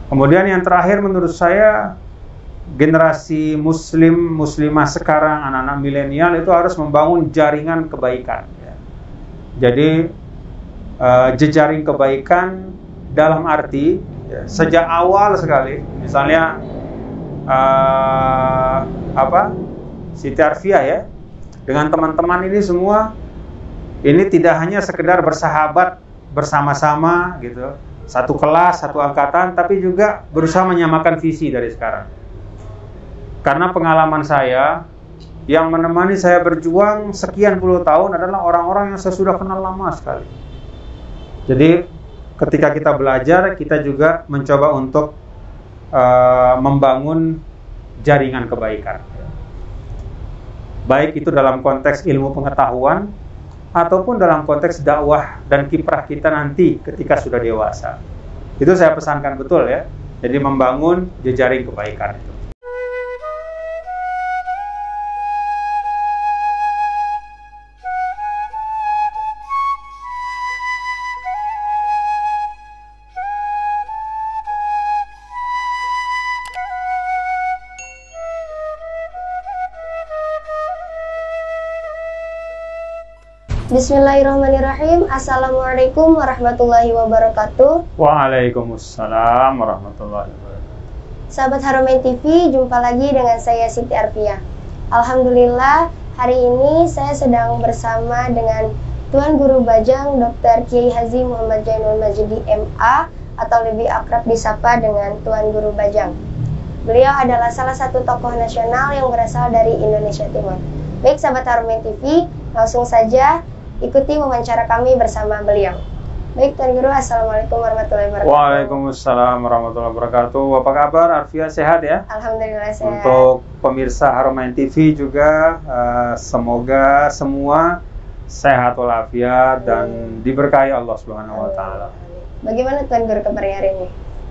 Kemudian yang terakhir menurut saya, generasi muslimah sekarang, anak-anak milenial itu harus membangun jaringan kebaikan ya. Jadi jejaring kebaikan dalam arti ya, sejak awal sekali, misalnya Siti Arfia ya, dengan teman-teman ini semua, ini tidak hanya sekedar bersahabat bersama-sama gitu, satu kelas, satu angkatan, tapi juga berusaha menyamakan visi dari sekarang. Karena pengalaman saya, yang menemani saya berjuang sekian puluh tahun adalah orang-orang yang saya sudah kenal lama sekali. Jadi ketika kita belajar, kita juga mencoba untuk membangun jaringan kebaikan. Baik itu dalam konteks ilmu pengetahuan, ataupun dalam konteks dakwah dan kiprah kita nanti ketika sudah dewasa. Itu saya pesankan betul ya. Jadi membangun jejaring kebaikan itu. Bismillahirrahmanirrahim. Assalamualaikum warahmatullahi wabarakatuh. Waalaikumsalam warahmatullahi wabarakatuh. Sahabat Haramain TV, jumpa lagi dengan saya Siti Arfia. Alhamdulillah, hari ini saya sedang bersama dengan Tuan Guru Bajang Dr. Kiai Haji Muhammad Jainul Majidi MA, atau lebih akrab disapa dengan Tuan Guru Bajang. Beliau adalah salah satu tokoh nasional yang berasal dari Indonesia Timur. Baik sahabat Haramain TV, langsung saja ikuti wawancara kami bersama beliau. Baik Tuan Guru, Assalamualaikum warahmatullahi wabarakatuh. Waalaikumsalam warahmatullahi wabarakatuh. Apa kabar? Arfia sehat ya? Alhamdulillah sehat. Untuk pemirsa Haramain TV juga, semoga semua sehat walafiat dan diberkahi Allah Subhanahu wa Ta'ala. Bagaimana Tuan Guru kabarnya hari ini?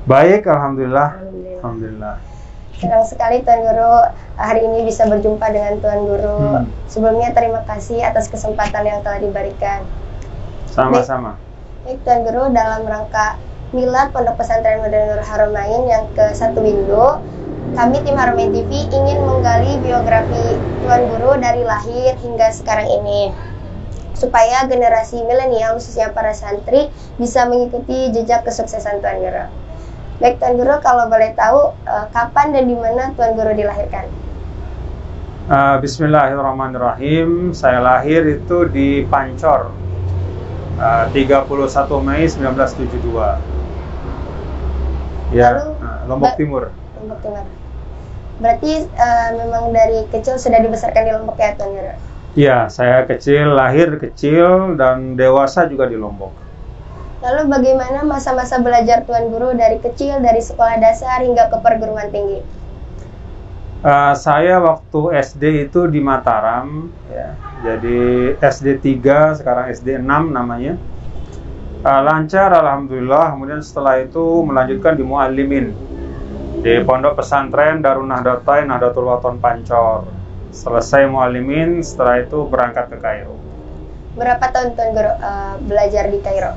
Baik, alhamdulillah. Alhamdulillah. Senang sekali Tuan Guru hari ini bisa berjumpa dengan Tuan Guru. Sebelumnya terima kasih atas kesempatan yang telah diberikan. Sama-sama. Baik Tuan Guru, dalam rangka Milad Pondok Pesantren Madinah Nurul Haramain yang ke-1 Windu, kami tim Haramain TV ingin menggali biografi Tuan Guru dari lahir hingga sekarang ini, supaya generasi milenial khususnya para santri bisa mengikuti jejak kesuksesan Tuan Guru. Baik Tuan Guru, kalau boleh tahu kapan dan di mana Tuan Guru dilahirkan? Bismillahirrahmanirrahim. Saya lahir itu di Pancor, 31 Mei 1972. Ya, Lombok Timur. Lombok Timur. Berarti memang dari kecil sudah dibesarkan di Lombok ya Tuan Guru? Iya, saya lahir kecil dan dewasa juga di Lombok. Lalu bagaimana masa-masa belajar Tuan Guru dari kecil, dari sekolah dasar hingga ke perguruan tinggi? Saya waktu SD itu di Mataram, ya. Jadi SD 3, sekarang SD 6 namanya. Lancar alhamdulillah. Kemudian setelah itu melanjutkan di Muallimin, di Pondok Pesantren Darun Nahdlatain Nahdlatul Wathon Pancor. Selesai Muallimin, setelah itu berangkat ke Kairo. Berapa tahun Tuan Guru belajar di Kairo?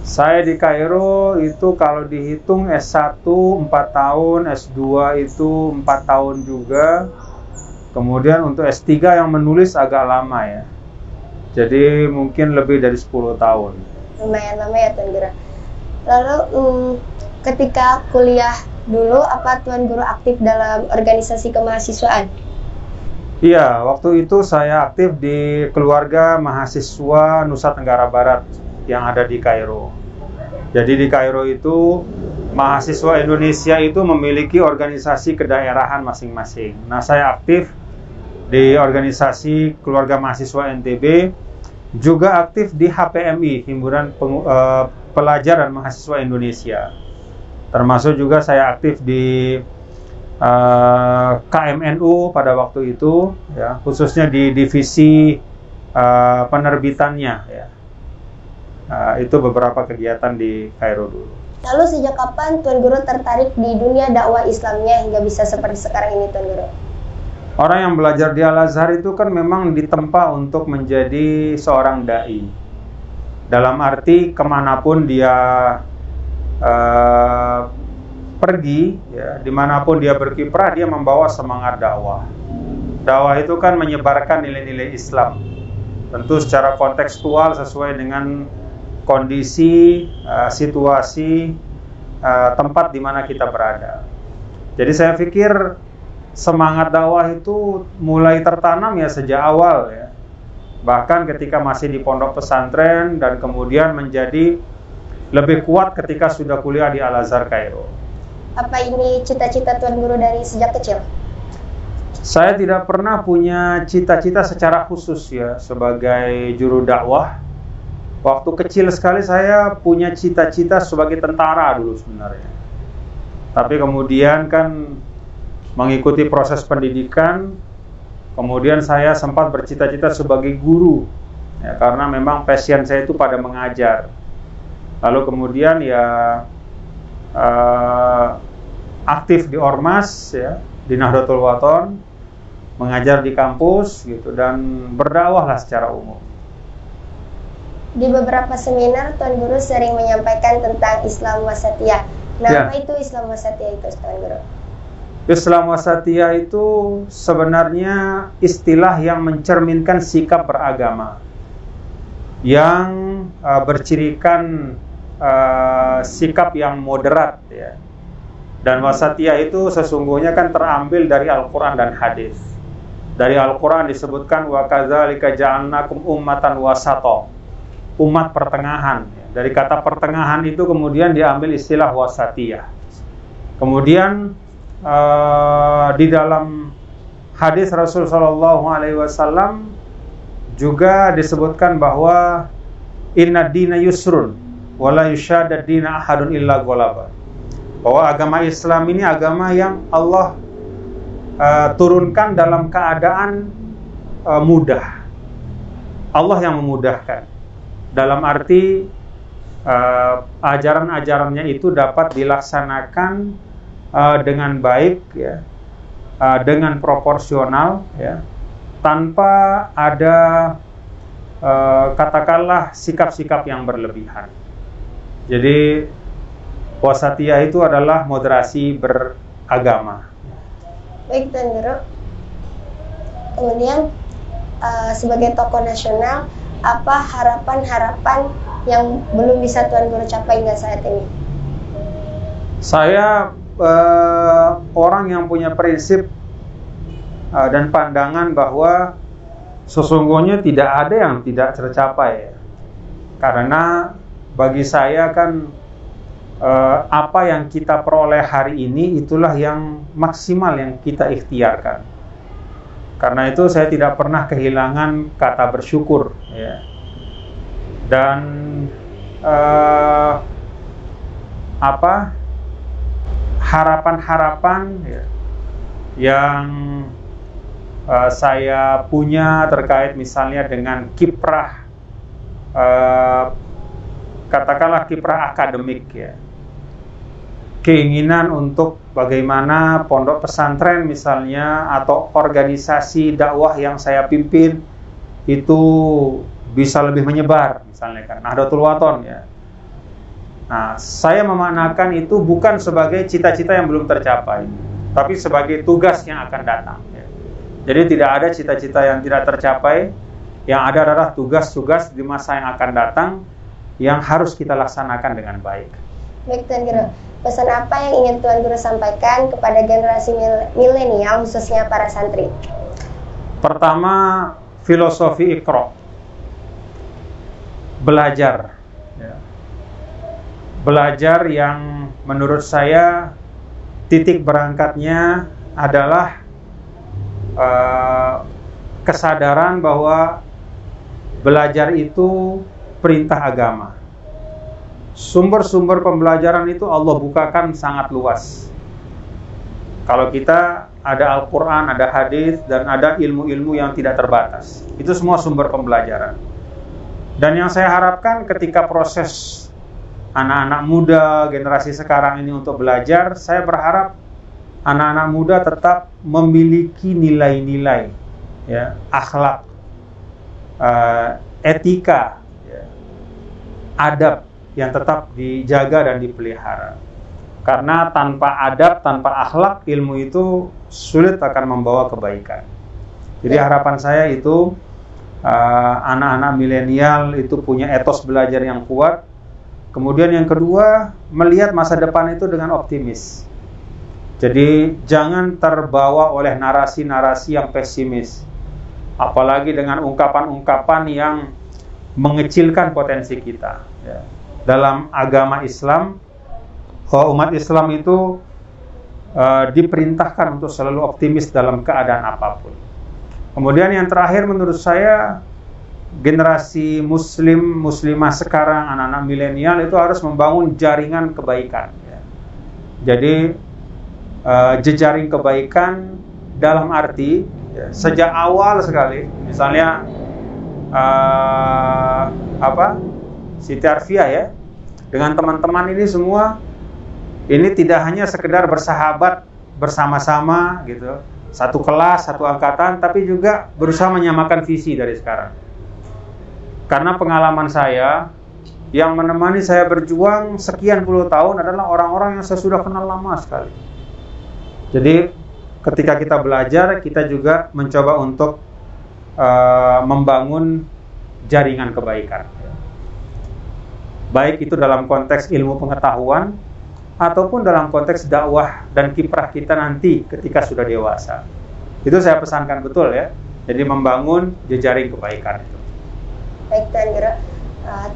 Saya di Kairo itu kalau dihitung S1 4 tahun, S2 itu 4 tahun juga. Kemudian untuk S3 yang menulis agak lama ya. Jadi mungkin lebih dari 10 tahun. Lumayan lama ya Tuan Guru. Lalu ketika kuliah dulu, apa Tuan Guru aktif dalam organisasi kemahasiswaan? Iya, waktu itu saya aktif di keluarga mahasiswa Nusa Tenggara Barat yang ada di Kairo. Jadi di Kairo itu mahasiswa Indonesia itu memiliki organisasi kedaerahan masing-masing. Nah, saya aktif di organisasi keluarga mahasiswa NTB, juga aktif di HPMI, Himpunan Pelajar dan Mahasiswa Indonesia. Termasuk juga saya aktif di KMNU pada waktu itu, ya, khususnya di divisi penerbitannya, ya. Itu beberapa kegiatan di Kairo dulu. Lalu sejak kapan Tuan Guru tertarik di dunia dakwah Islamnya hingga bisa seperti sekarang ini Tuan Guru? Orang yang belajar di Al-Azhar itu kan memang ditempa untuk menjadi seorang da'i. Dalam arti kemanapun dia pergi, ya, dimanapun dia berkiprah, dia membawa semangat dakwah. Dakwah itu kan menyebarkan nilai-nilai Islam, tentu secara kontekstual sesuai dengan kondisi, situasi, tempat di mana kita berada. Jadi saya pikir semangat dakwah itu mulai tertanam ya sejak awal, ya. Bahkan ketika masih di pondok pesantren dan kemudian menjadi lebih kuat ketika sudah kuliah di Al-Azhar Kairo. Apa ini cita-cita Tuan Guru dari sejak kecil? Saya tidak pernah punya cita-cita secara khusus ya sebagai juru dakwah. Waktu kecil sekali saya punya cita-cita sebagai tentara dulu sebenarnya. Tapi kemudian kan mengikuti proses pendidikan, kemudian saya sempat bercita-cita sebagai guru, ya, karena memang passion saya itu pada mengajar. Lalu kemudian ya aktif di Ormas, ya, di Nahdlatul Wathon, mengajar di kampus gitu, dan berdakwahlah secara umum. Di beberapa seminar Tuan Guru sering menyampaikan tentang Islam Wasatiyah. Nah, Ya. apa itu Islam Wasatiyah itu, Tuan Guru? Islam Wasatiyah itu sebenarnya istilah yang mencerminkan sikap beragama yang bercirikan sikap yang moderat, ya. Dan wasatiyah itu sesungguhnya kan terambil dari Al-Quran dan hadis. Dari Al-Quran disebutkan wa kadzalika ja'alnakum ummatan wasata, umat pertengahan. Dari kata pertengahan itu kemudian diambil istilah wasatiyah. Kemudian di dalam hadis Rasul Shallallahu Alaihi Wasallam juga disebutkan bahwa inna dina yusrun wala yushadad dina ahadun illa ghalaba, bahwa agama Islam ini agama yang Allah turunkan dalam keadaan mudah. Allah yang memudahkan, dalam arti ajaran-ajarannya itu dapat dilaksanakan dengan baik, ya, dengan proporsional, ya, tanpa ada katakanlah sikap-sikap yang berlebihan. Jadi wasatiyah itu adalah moderasi beragama. Baik, Tuan Guru. Kemudian sebagai tokoh nasional, apa harapan-harapan yang belum bisa Tuan Guru capai hingga saat ini? Saya orang yang punya prinsip dan pandangan bahwa sesungguhnya tidak ada yang tidak tercapai, karena bagi saya kan apa yang kita peroleh hari ini itulah yang maksimal yang kita ikhtiarkan. Karena itu saya tidak pernah kehilangan kata bersyukur, ya. Dan harapan-harapan, ya, yang saya punya terkait misalnya dengan kiprah, katakanlah kiprah akademik, ya, keinginan untuk bagaimana pondok pesantren misalnya atau organisasi dakwah yang saya pimpin itu bisa lebih menyebar, misalnya kan Nahdlatul Wathon, ya. Nah, saya memaknakan itu bukan sebagai cita-cita yang belum tercapai, tapi sebagai tugas yang akan datang, ya. Jadi tidak ada cita-cita yang tidak tercapai, yang ada adalah tugas-tugas di masa yang akan datang yang harus kita laksanakan dengan baik. Baik, Tuan Guru. Pesan apa yang ingin Tuan Guru sampaikan kepada generasi milenial, khususnya para santri? Pertama, filosofi Iqra. Belajar, ya. Belajar yang menurut saya titik berangkatnya adalah kesadaran bahwa belajar itu perintah agama. Sumber-sumber pembelajaran itu Allah bukakan sangat luas. Kalau kita ada Al-Quran, ada hadis, dan ada ilmu-ilmu yang tidak terbatas. Itu semua sumber pembelajaran. Dan yang saya harapkan ketika proses anak-anak muda generasi sekarang ini untuk belajar, saya berharap anak-anak muda tetap memiliki nilai-nilai, ya, akhlak, etika, ya, adab yang tetap dijaga dan dipelihara. Karena tanpa adab, tanpa akhlak, ilmu itu sulit akan membawa kebaikan. Jadi harapan saya itu anak-anak milenial itu punya etos belajar yang kuat. Kemudian yang kedua, melihat masa depan itu dengan optimis. Jadi jangan terbawa oleh narasi-narasi yang pesimis. Apalagi dengan ungkapan-ungkapan yang mengecilkan potensi kita. Ya. Dalam agama Islam, umat Islam itu diperintahkan untuk selalu optimis dalam keadaan apapun. Kemudian yang terakhir menurut saya, generasi muslimah sekarang, anak-anak milenial itu harus membangun jaringan kebaikan. Ya. Jadi jejaring kebaikan dalam arti ya, sejak awal sekali, misalnya Siti Arfia ya, dengan teman-teman ini semua, ini tidak hanya sekedar bersahabat bersama-sama gitu, satu kelas, satu angkatan, tapi juga berusaha menyamakan visi dari sekarang. Karena pengalaman saya, yang menemani saya berjuang sekian puluh tahun adalah orang-orang yang saya sudah kenal lama sekali. Jadi ketika kita belajar, kita juga mencoba untuk membangun jaringan kebaikan. Baik itu dalam konteks ilmu pengetahuan, ataupun dalam konteks dakwah dan kiprah kita nanti ketika sudah dewasa. Itu saya pesankan betul ya. Jadi membangun jejaring kebaikan itu. Baik Tuan Guru,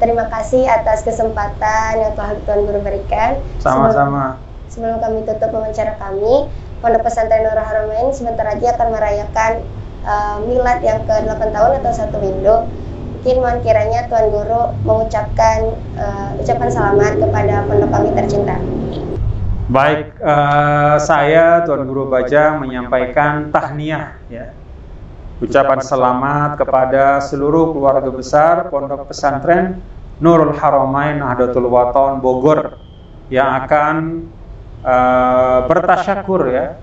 terima kasih atas kesempatan yang telah Tuan Guru berikan. Sama-sama. Sebelum kami tutup wawancara kami, Pondok Pesantren Nurul Haramain sebentar lagi akan merayakan milad yang ke-8 tahun atau 1 windu. Mungkin mohon kiranya Tuan Guru mengucapkan ucapan selamat kepada pondok kami tercinta. Baik, saya Tuan Guru Bajang menyampaikan tahniah ya. Ucapan selamat kepada seluruh keluarga besar Pondok Pesantren Nurul Haramain Nahdlatul Wathon Bogor yang akan bertasyakur ya,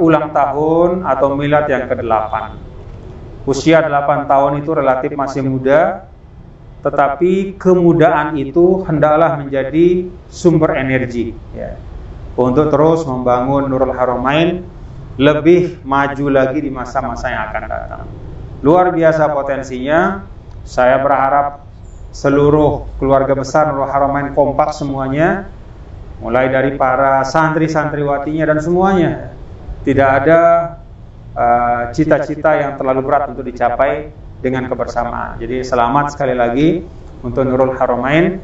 ulang tahun atau milad yang ke-8. Usia 8 tahun itu relatif masih muda, tetapi kemudaan itu hendaklah menjadi sumber energi ya, untuk terus membangun Nurul Haramain lebih maju lagi di masa-masa yang akan datang. Luar biasa potensinya. Saya berharap seluruh keluarga besar Nurul Haramain kompak semuanya, mulai dari para santri-santriwatinya dan semuanya. Tidak ada cita-cita yang terlalu berat untuk dicapai dengan kebersamaan. Jadi selamat sekali lagi untuk Nurul Haramain,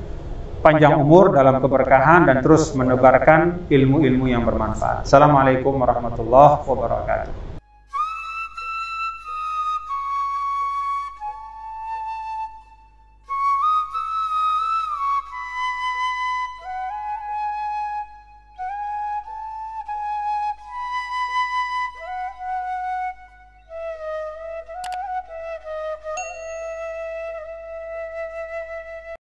panjang umur dalam keberkahan dan terus menebarkan ilmu-ilmu yang bermanfaat. Assalamualaikum warahmatullahi wabarakatuh.